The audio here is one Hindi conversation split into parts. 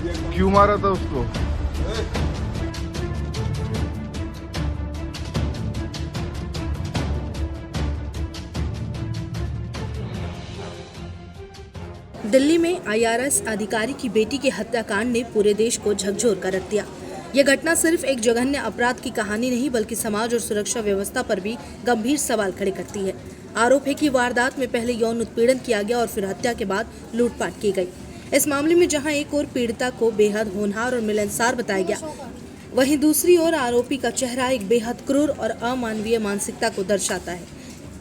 क्यों मारा था उसको? दिल्ली में आईआरएस अधिकारी की बेटी की हत्याकांड ने पूरे देश को झकझोर कर रख दिया। यह घटना सिर्फ एक जघन्य अपराध की कहानी नहीं बल्कि समाज और सुरक्षा व्यवस्था पर भी गंभीर सवाल खड़े करती है। आरोप है कि वारदात में पहले यौन उत्पीड़न किया गया और फिर हत्या के बाद लूटपाट की गई। इस मामले में जहां एक ओर पीड़िता को बेहद होनहार और मिलनसार बताया गया, वहीं दूसरी ओर आरोपी का चेहरा एक बेहद क्रूर और अमानवीय मानसिकता को दर्शाता है।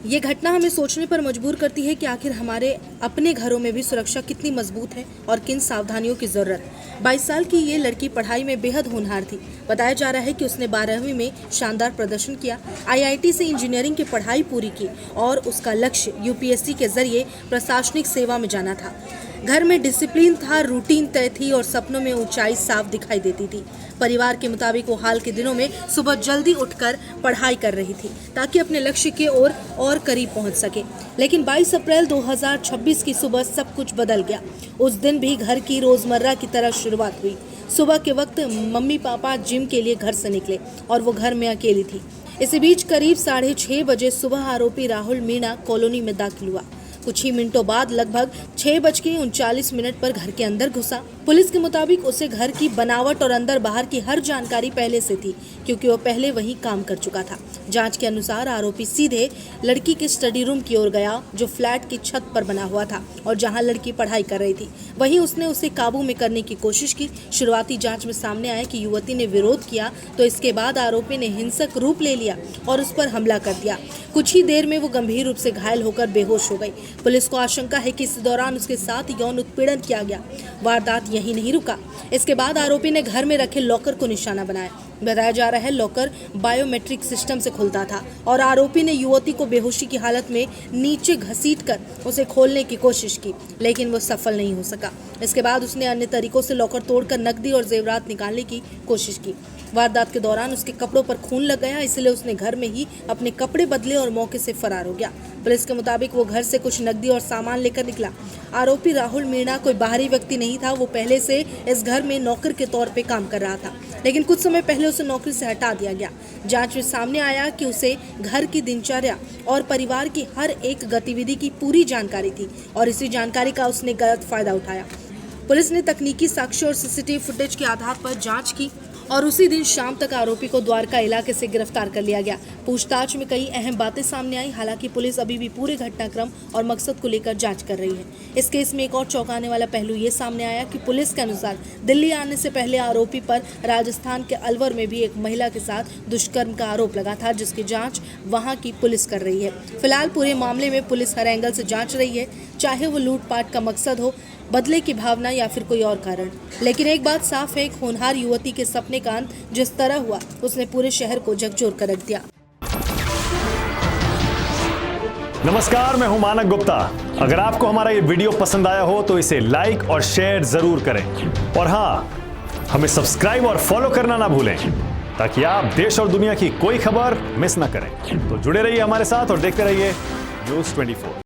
ये घटना हमें सोचने पर मजबूर करती है कि आखिर हमारे अपने घरों में भी सुरक्षा कितनी मजबूत है और किन सावधानियों की जरूरत। 22 साल की ये लड़की पढ़ाई में बेहद होनहार थी। बताया जा रहा है कि उसने 12वीं में शानदार प्रदर्शन किया, आईआईटी से इंजीनियरिंग की पढ़ाई पूरी की और उसका लक्ष्य यूपीएससी के जरिए प्रशासनिक सेवा में जाना था। घर में डिसिप्लिन था, रूटीन तय थी और सपनों में ऊंचाई साफ दिखाई देती थी। परिवार के मुताबिक वो हाल के दिनों में सुबह जल्दी उठकर पढ़ाई कर रही थी ताकि अपने लक्ष्य के ओर और करीब पहुंच सके। लेकिन 22 अप्रैल 2026 की सुबह सब कुछ बदल गया। उस दिन भी घर की रोजमर्रा की तरह शुरुआत हुई। सुबह के वक्त मम्मी पापा जिम के लिए घर से निकले और वो घर में अकेली थी। इसी बीच करीब 6:30 बजे सुबह आरोपी राहुल मीणा कॉलोनी में दाखिल हुआ। कुछ ही मिनटों बाद लगभग 6:39 पर घर के अंदर घुसा। पुलिस के मुताबिक उसे घर की बनावट और अंदर बाहर की हर जानकारी पहले से थी क्योंकि वो पहले वहीं काम कर चुका था। जांच के अनुसार आरोपी सीधे लड़की के स्टडी रूम की ओर गया जो फ्लैट की छत पर बना हुआ था और जहां लड़की पढ़ाई कर रही थी वहीं उसने उसे काबू में करने की कोशिश की। शुरुआती जांच में सामने आया कि युवती ने विरोध किया तो इसके बाद आरोपी ने हिंसक रूप ले लिया और उस पर हमला कर दिया। कुछ ही देर में वो गंभीर रूप से घायल होकर बेहोश हो गई। पुलिस को आशंका है कि इस दौरान उसके साथ यौन उत्पीड़न किया गया। वारदात यहीं नहीं रुका। इसके बाद आरोपी ने घर में रखे लॉकर को निशाना बनाया। बताया जा रहा है लॉकर बायोमेट्रिक सिस्टम से खुलता था और आरोपी ने युवती को बेहोशी की हालत में नीचे घसीटकर उसे खोलने की कोशिश की, लेकिन वो सफल नहीं हो सका। इसके बाद उसने अन्य तरीकों से लॉकर तोड़कर नकदी और जेवरात निकालने की कोशिश की। वारदात के दौरान उसके कपड़ों पर खून लग गया, इसलिए उसने घर में ही अपने कपड़े बदले और मौके से फरार हो गया। पुलिस के मुताबिक वो घर से कुछ नकदी और सामान लेकर निकला। आरोपी राहुल मीणा कोई बाहरी व्यक्ति नहीं था, वो पहले से इस घर में नौकर के तौर पे काम कर रहा था, लेकिन कुछ समय पहले उसे नौकरी से हटा दिया गया। जांच में सामने आया कि उसे घर की दिनचर्या और परिवार की हर एक गतिविधि की पूरी जानकारी थी और इसी जानकारी का उसने गलत फायदा उठाया। पुलिस ने तकनीकी साक्ष्य और सीसीटीवी फुटेज के आधार पर जांच की और उसी दिन शाम तक आरोपी को द्वारका इलाके से गिरफ्तार कर लिया गया। पूछताछ में कई अहम बातें सामने आई। हालांकि पुलिस अभी भी पूरे घटनाक्रम और मकसद को लेकर जांच कर रही है। इस केस में एक और चौंकाने वाला पहलू ये सामने आया कि पुलिस के अनुसार दिल्ली आने से पहले आरोपी पर राजस्थान के अलवर में भी एक महिला के साथ दुष्कर्म का आरोप लगा था, जिसकी जाँच वहाँ की पुलिस कर रही है। फिलहाल पूरे मामले में पुलिस हर एंगल से जाँच रही है, चाहे वो लूटपाट का मकसद हो, बदले की भावना या फिर कोई और कारण। लेकिन एक बात साफ है, एक होनहार युवती के सपने का अंत जिस तरह हुआ उसने पूरे शहर को झकझोर कर रख दिया। नमस्कार, मैं हूं मानक गुप्ता। अगर आपको हमारा ये वीडियो पसंद आया हो तो इसे लाइक और शेयर जरूर करें और हाँ, हमें सब्सक्राइब और फॉलो करना ना भूलें ताकि आप देश और दुनिया की कोई खबर मिस ना करें। तो जुड़े रहिए हमारे साथ और देखते रहिए News 24।